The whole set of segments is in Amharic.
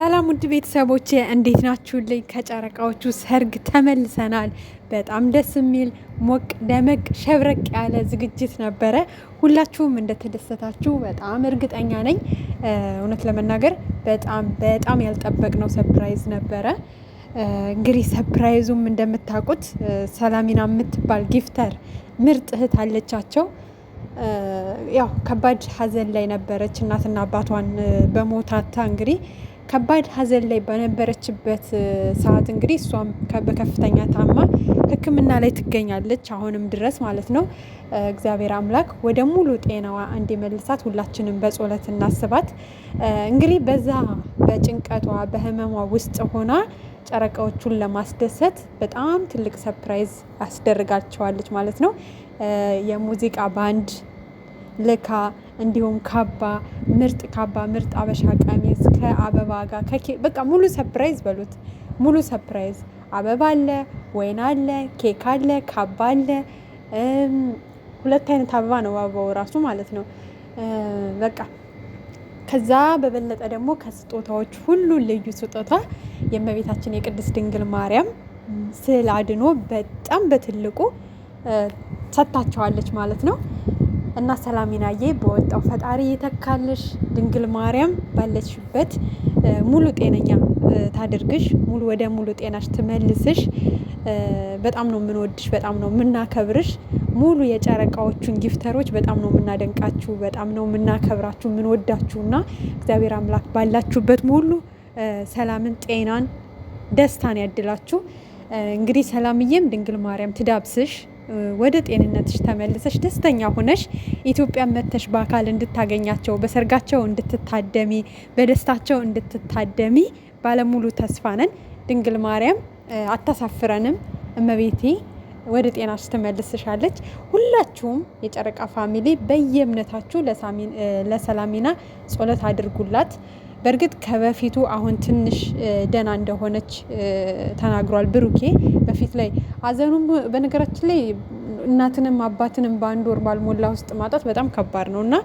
ሰላም ውድ ቤተሰቦቼ እንዴት ናችሁልኝ? ከጨረቃዎቹ ሰርግ ተመልሰናል። በጣም ደስ የሚል ሞቅ ደመቅ ሸብረቅ ያለ ዝግጅት ነበረ። ሁላችሁም እንደተደሰታችሁ በጣም እርግጠኛ ነኝ። እውነት ለመናገር በጣም ያልጠበቅነው ሰርፕራይዝ ነበረ። እንግዲህ ሰርፕራይዙም እንደምታውቁት ሰላሚና የምትባል ጊፍተር ምርጥ እህት አለቻቸው። ያው ከባድ ሀዘን ላይ ነበረች። እናትና አባቷን በሞታታ እንግዲህ ከባድ ሀዘን ላይ በነበረችበት ሰዓት እንግዲህ እሷም በከፍተኛ ታማ ሕክምና ላይ ትገኛለች አሁንም ድረስ ማለት ነው። እግዚአብሔር አምላክ ወደ ሙሉ ጤናዋ እንዲመልሳት ሁላችንም በጸሎት እናስባት። እንግዲህ በዛ በጭንቀቷ በህመሟ ውስጥ ሆና ጨረቃዎቹን ለማስደሰት በጣም ትልቅ ሰርፕራይዝ አስደርጋቸዋለች ማለት ነው። የሙዚቃ ባንድ ልካ እንዲሁም ካባ ምርጥ ካባ ምርጥ አበሻ ቀሚስ ከአበባ ጋር በቃ ሙሉ ሰርፕራይዝ በሉት። ሙሉ ሰርፕራይዝ አበባ አለ፣ ወይን አለ፣ ኬክ አለ፣ ካባ አለ። ሁለት አይነት አበባ ነው አበባው ራሱ ማለት ነው። በቃ ከዛ በበለጠ ደግሞ ከስጦታዎች ሁሉ ልዩ ስጦታ የእመቤታችን የቅድስት ድንግል ማርያም ስዕል አድኖ በጣም በትልቁ ሰጥታቸዋለች ማለት ነው። እና ሰላሚናዬ በወጣው ፈጣሪ የተካልሽ ድንግል ማርያም ባለችበት ሙሉ ጤነኛ ታድርግሽ፣ ወደ ሙሉ ጤናሽ ትመልስሽ። በጣም ነው የምንወድሽ፣ በጣም ነው የምናከብርሽ። ሙሉ የጨረቃዎቹን ጊፍተሮች በጣም ነው የምናደንቃችሁ፣ በጣም ነው የምናከብራችሁ፣ የምንወዳችሁና እግዚአብሔር አምላክ ባላችሁበት ሙሉ ሰላምን፣ ጤናን፣ ደስታን ያድላችሁ። እንግዲህ ሰላምዬም ድንግል ማርያም ትዳብስሽ፣ ወደ ጤንነትሽ ተመልሰሽ ደስተኛ ሆነሽ ኢትዮጵያ መተሽ በአካል እንድታገኛቸው፣ በሰርጋቸው እንድትታደሚ፣ በደስታቸው እንድትታደሚ ባለሙሉ ተስፋ ነን። ድንግል ማርያም አታሳፍረንም። እመቤቴ ወደ ጤናሽ ትመልስሻለች። ሁላችሁም የጨረቃ ፋሚሊ በየእምነታችሁ ለሰላሚና ጸሎት አድርጉላት። በእርግጥ ከበፊቱ አሁን ትንሽ ደህና እንደሆነች ተናግሯል ብሩኬ። በፊት ላይ አዘኑም በነገራችን ላይ እናትንም አባትንም በአንድ ወር ባልሞላ ውስጥ ማጣት በጣም ከባድ ነው እና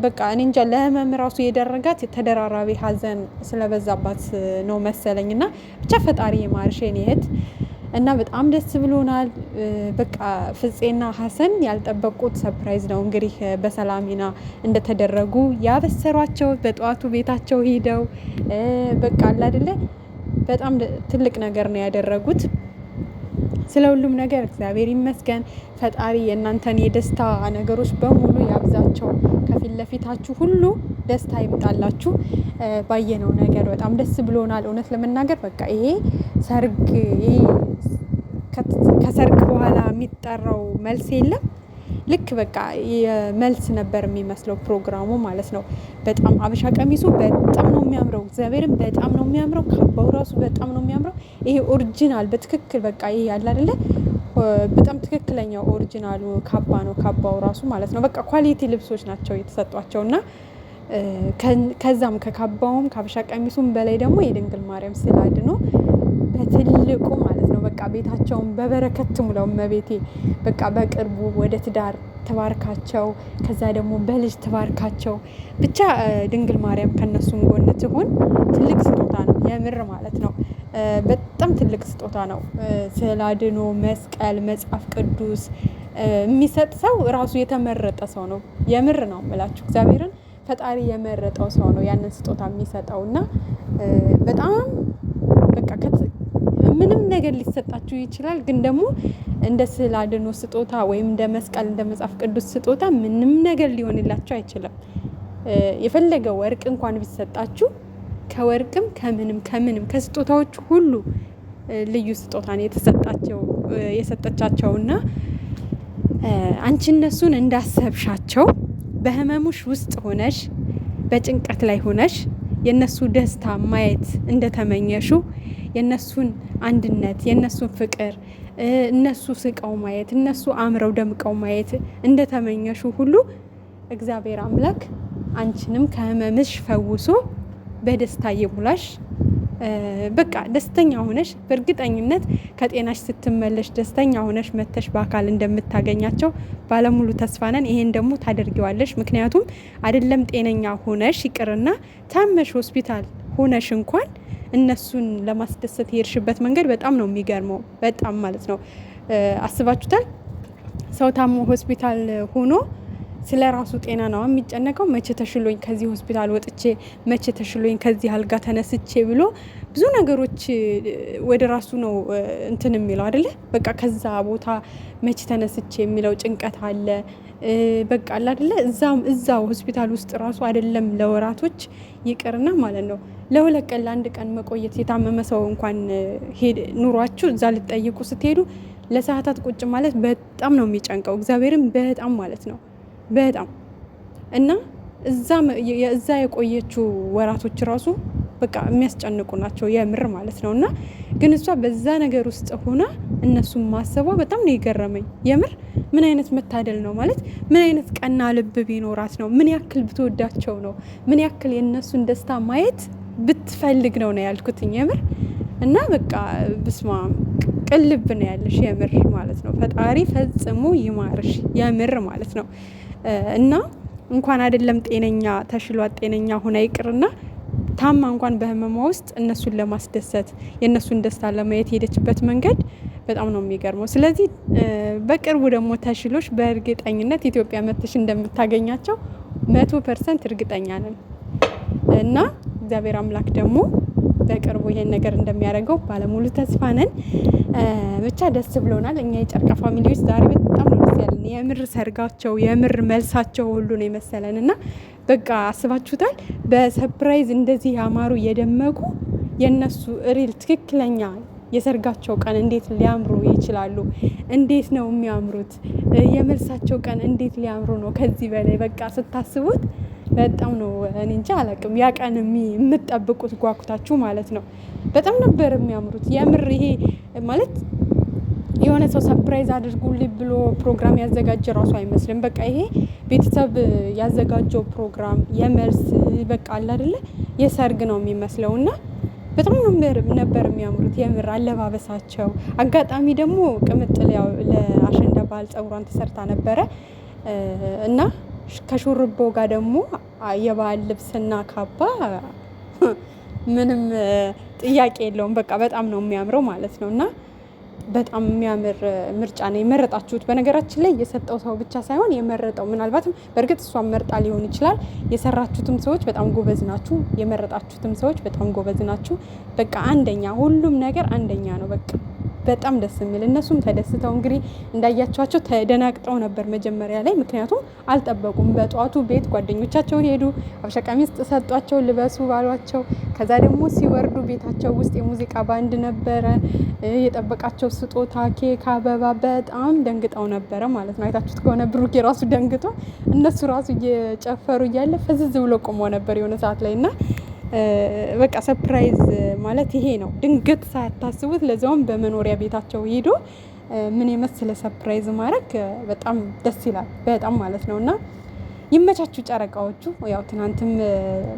በቃ እኔ እንጃ ለህመም ራሱ የደረጋት ተደራራቢ ሀዘን ስለበዛባት ነው መሰለኝ። እና ብቻ ፈጣሪ የማርሽ የኔ እህት እና በጣም ደስ ብሎናል። በቃ ፍፄና ሀሰን ያልጠበቁት ሰርፕራይዝ ነው እንግዲህ በሰላሚና እንደተደረጉ ያበሰሯቸው። በጠዋቱ ቤታቸው ሄደው በቃ አለ አይደለ በጣም ትልቅ ነገር ነው ያደረጉት። ስለ ሁሉም ነገር እግዚአብሔር ይመስገን። ፈጣሪ የእናንተን የደስታ ነገሮች በሙሉ ያብዛቸው። ከፊት ለፊታችሁ ሁሉ ደስታ ይምጣላችሁ። ባየነው ነገር በጣም ደስ ብሎናል። እውነት ለመናገር በቃ ይሄ ሰርግ ከሰርግ በኋላ የሚጠራው መልስ የለም። ልክ በቃ የመልስ ነበር የሚመስለው ፕሮግራሙ ማለት ነው። በጣም አበሻ ቀሚሱ በጣም ነው የሚያምረው። እግዚአብሔርን በጣም ነው የሚያምረው። ካባው ራሱ በጣም ነው የሚያምረው። ይሄ ኦሪጂናል በትክክል በቃ ይሄ ያለ አይደለ በጣም ትክክለኛው ኦሪጂናሉ ካባ ነው። ካባው ራሱ ማለት ነው። በቃ ኳሊቲ ልብሶች ናቸው የተሰጧቸው እና ከዛም ከካባውም ከአበሻ ቀሚሱም በላይ ደግሞ የድንግል ማርያም ስዕል አድኖ በትልቁ ማለት ነው። በቃ ቤታቸውን በበረከት ትሙላው እመቤቴ። በቃ በቅርቡ ወደ ትዳር ትባርካቸው፣ ከዛ ደግሞ በልጅ ትባርካቸው። ብቻ ድንግል ማርያም ከነሱም ጎን ትሆን። ትልቅ ስጦታ ነው የምር ማለት ነው። በጣም ትልቅ ስጦታ ነው። ስዕል አድኖ መስቀል፣ መጽሐፍ ቅዱስ የሚሰጥ ሰው ራሱ የተመረጠ ሰው ነው። የምር ነው የምላችሁ እግዚአብሔርን ፈጣሪ የመረጠው ሰው ነው ያንን ስጦታ የሚሰጠው እና በጣም በቃ ምንም ነገር ሊሰጣችሁ ይችላል። ግን ደግሞ እንደ ስዕል አድኖ ስጦታ ወይም እንደ መስቀል እንደ መጽሐፍ ቅዱስ ስጦታ ምንም ነገር ሊሆንላችሁ አይችልም። የፈለገ ወርቅ እንኳን ቢሰጣችሁ ከወርቅም ከምንም ከስጦታዎች ሁሉ ልዩ ስጦታ ነው የሰጠቻቸውና አንቺ እነሱን እንዳሰብሻቸው በህመሙሽ ውስጥ ሆነሽ በጭንቀት ላይ ሆነሽ የነሱ ደስታ ማየት እንደተመኘሹ የነሱን አንድነት የነሱን ፍቅር እነሱ ስቀው ማየት እነሱ አምረው ደምቀው ማየት እንደተመኘሹ ሁሉ እግዚአብሔር አምላክ አንቺንም ከህመምሽ ፈውሶ በደስታ ይሙላሽ። በቃ ደስተኛ ሆነሽ በእርግጠኝነት ከጤናሽ ስትመለሽ ደስተኛ ሆነሽ መተሽ በአካል እንደምታገኛቸው ባለሙሉ ተስፋ ነን። ይሄን ደግሞ ታደርጊዋለሽ። ምክንያቱም አይደለም ጤነኛ ሆነሽ ይቅርና ታመሽ ሆስፒታል ሆነሽ እንኳን እነሱን ለማስደሰት የሄድሽበት መንገድ በጣም ነው የሚገርመው። በጣም ማለት ነው። አስባችሁታል? ሰው ታሞ ሆስፒታል ሆኖ ስለ ራሱ ጤና ነው የሚጨነቀው። መቼ ተሽሎኝ ከዚህ ሆስፒታል ወጥቼ፣ መቼ ተሽሎኝ ከዚህ አልጋ ተነስቼ ብሎ ብዙ ነገሮች ወደ ራሱ ነው እንትን የሚለው አይደለ? በቃ ከዛ ቦታ መቼ ተነስቼ የሚለው ጭንቀት አለ። በቃ አለ አይደለ? እዛው ሆስፒታል ውስጥ ራሱ አይደለም ለወራቶች ይቅርና ማለት ነው ለሁለት ቀን ለአንድ ቀን መቆየት የታመመ ሰው እንኳን ኑሯችሁ እዛ ልትጠይቁ ስትሄዱ ለሰዓታት ቁጭ ማለት በጣም ነው የሚጨንቀው። እግዚአብሔርም በጣም ማለት ነው በጣም እና እዛ የቆየችው ወራቶች ራሱ በቃ የሚያስጨንቁ ናቸው የምር ማለት ነው። እና ግን እሷ በዛ ነገር ውስጥ ሆና እነሱን ማሰቧ በጣም ነው የገረመኝ የምር። ምን አይነት መታደል ነው ማለት፣ ምን አይነት ቀና ልብ ቢኖራት ነው፣ ምን ያክል ብትወዳቸው ነው፣ ምን ያክል የእነሱን ደስታ ማየት ብትፈልግ ነው ያልኩትኝ የምር። እና በቃ ብስማ ቅልብ ነው ያለሽ የምር ማለት ነው። ፈጣሪ ፈጽሞ ይማርሽ የምር ማለት ነው። እና እንኳን አይደለም ጤነኛ ተሽሏት ጤነኛ ሆና ይቅርና ታማ እንኳን በህመሟ ውስጥ እነሱን ለማስደሰት የእነሱን ደስታ ለማየት ሄደችበት መንገድ በጣም ነው የሚገርመው። ስለዚህ በቅርቡ ደግሞ ተሽሎሽ በእርግጠኝነት ኢትዮጵያ መጥተሽ እንደምታገኛቸው 100% እርግጠኛ ነን። እና እግዚአብሔር አምላክ ደግሞ በቅርቡ ይሄን ነገር እንደሚያደርገው ባለሙሉ ተስፋ ነን። ብቻ ደስ ብሎናል። እኛ የጨርቃ ፋሚሊዎች ዛሬ በጣም ነው ደስ ያለን። የምር ሰርጋቸው የምር መልሳቸው ሁሉ ነው የመሰለን እና በቃ አስባችሁታል? በሰርፕራይዝ እንደዚህ ያማሩ የደመቁ የነሱ ሪል ትክክለኛ የሰርጋቸው ቀን እንዴት ሊያምሩ ይችላሉ? እንዴት ነው የሚያምሩት? የመልሳቸው ቀን እንዴት ሊያምሩ ነው? ከዚህ በላይ በቃ ስታስቡት በጣም ነው እኔ እንጃ አላውቅም። ያ ቀን የምትጠብቁት ጓጉታችሁ ማለት ነው። በጣም ነበር የሚያምሩት የምር። ይሄ ማለት የሆነ ሰው ሰርፕራይዝ አድርጉልኝ ብሎ ፕሮግራም ያዘጋጀ ራሱ አይመስልም። በቃ ይሄ ቤተሰብ ያዘጋጀው ፕሮግራም የመልስ በቃ አለ አይደለ የሰርግ ነው የሚመስለው። እና በጣም ነበር የሚያምሩት የምር አለባበሳቸው። አጋጣሚ ደግሞ ቅምጥል ያው ለአሸንዳ ባህል ጸጉሯን ተሰርታ ነበረ እና ከሹርቦ ጋር ደግሞ የባህል ልብስና ካባ ምንም ጥያቄ የለውም። በቃ በጣም ነው የሚያምረው ማለት ነው። እና በጣም የሚያምር ምርጫ ነው የመረጣችሁት። በነገራችን ላይ የሰጠው ሰው ብቻ ሳይሆን የመረጠው፣ ምናልባትም በእርግጥ እሷን መርጣ ሊሆን ይችላል። የሰራችሁትም ሰዎች በጣም ጎበዝ ናችሁ፣ የመረጣችሁትም ሰዎች በጣም ጎበዝ ናችሁ። በቃ አንደኛ፣ ሁሉም ነገር አንደኛ ነው። በቃ በጣም ደስ የሚል እነሱም ተደስተው እንግዲህ እንዳያቸዋቸው ተደናግጠው ነበር መጀመሪያ ላይ፣ ምክንያቱም አልጠበቁም። በጠዋቱ ቤት ጓደኞቻቸው ሄዱ፣ ሀበሻ ቀሚስ ሰጧቸው ልበሱ ባሏቸው። ከዛ ደግሞ ሲወርዱ ቤታቸው ውስጥ የሙዚቃ ባንድ ነበረ፣ የጠበቃቸው ስጦታ፣ ኬክ፣ አበባ። በጣም ደንግጠው ነበረ ማለት ነው። አይታችሁት ከሆነ ብሩክ የራሱ ደንግጦ እነሱ ራሱ እየጨፈሩ እያለ ፈዝዝ ብሎ ቆሞ ነበር የሆነ ሰዓት ላይ እና በቃ ሰርፕራይዝ ማለት ይሄ ነው። ድንገት ሳታስቡት ለዛውም በመኖሪያ ቤታቸው ሄዶ ምን የመሰለ ሰርፕራይዝ ማድረግ በጣም ደስ ይላል። በጣም ማለት ነው። እና ይመቻችሁ ጨረቃዎቹ። ያው ትናንትም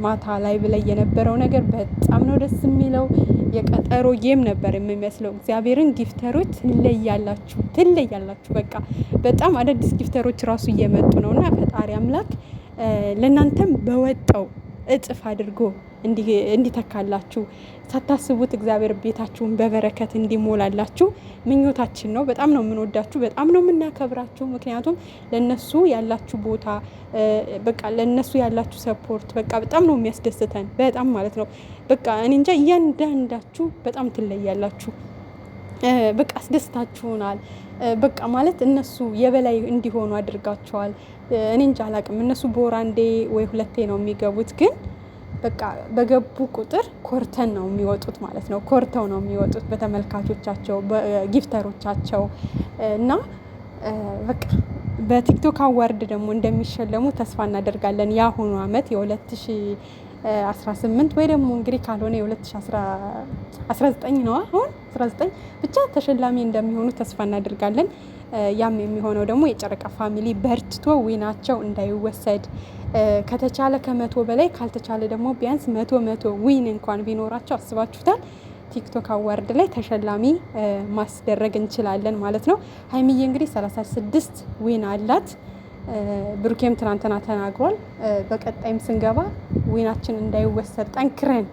ማታ ላይ ብላይ የነበረው ነገር በጣም ነው ደስ የሚለው። የቀጠሮ ጌም ነበር የሚመስለው። እግዚአብሔርን ጊፍተሮች ትለያላችሁ። በቃ በጣም አዳዲስ ጊፍተሮች ራሱ እየመጡ ነው እና ፈጣሪ አምላክ ለእናንተም በወጣው እጥፍ አድርጎ እንዲተካላችሁ ሳታስቡት እግዚአብሔር ቤታችሁን በበረከት እንዲሞላላችሁ ምኞታችን ነው። በጣም ነው የምንወዳችሁ፣ በጣም ነው የምናከብራችሁ። ምክንያቱም ለነሱ ያላችሁ ቦታ በቃ ለነሱ ያላችሁ ሰፖርት በቃ በጣም ነው የሚያስደስተን። በጣም ማለት ነው በቃ እኔ እንጃ እያንዳንዳችሁ በጣም ትለያላችሁ። በቃ አስደስታችሁናል። በቃ ማለት እነሱ የበላይ እንዲሆኑ አድርጋቸዋል። እኔ እንጃ አላቅም። እነሱ በወር አንዴ ወይ ሁለቴ ነው የሚገቡት፣ ግን በቃ በገቡ ቁጥር ኮርተን ነው የሚወጡት ማለት ነው። ኮርተው ነው የሚወጡት በተመልካቾቻቸው፣ በጊፍተሮቻቸው እና በቃ በቲክቶክ አዋርድ ደግሞ እንደሚሸለሙ ተስፋ እናደርጋለን። የአሁኑ አመት የ2018 ወይ ደግሞ እንግዲህ ካልሆነ የ2019 ነው አሁን 19 ብቻ ተሸላሚ እንደሚሆኑ ተስፋ እናደርጋለን። ያም የሚሆነው ደግሞ የጨረቃ ፋሚሊ በርትቶ ዊናቸው እንዳይወሰድ ከተቻለ ከ100 በላይ ካልተቻለ ደግሞ ቢያንስ 100 ዊን እንኳን ቢኖራቸው አስባችሁታል ቲክቶክ አዋርድ ላይ ተሸላሚ ማስደረግ እንችላለን ማለት ነው። ሀይሚዬ እንግዲህ 36 ዊን አላት። ብሩኬም ትናንትና ተናግሯል። በቀጣይም ስንገባ ዊናችን እንዳይወሰድ ጠንክረን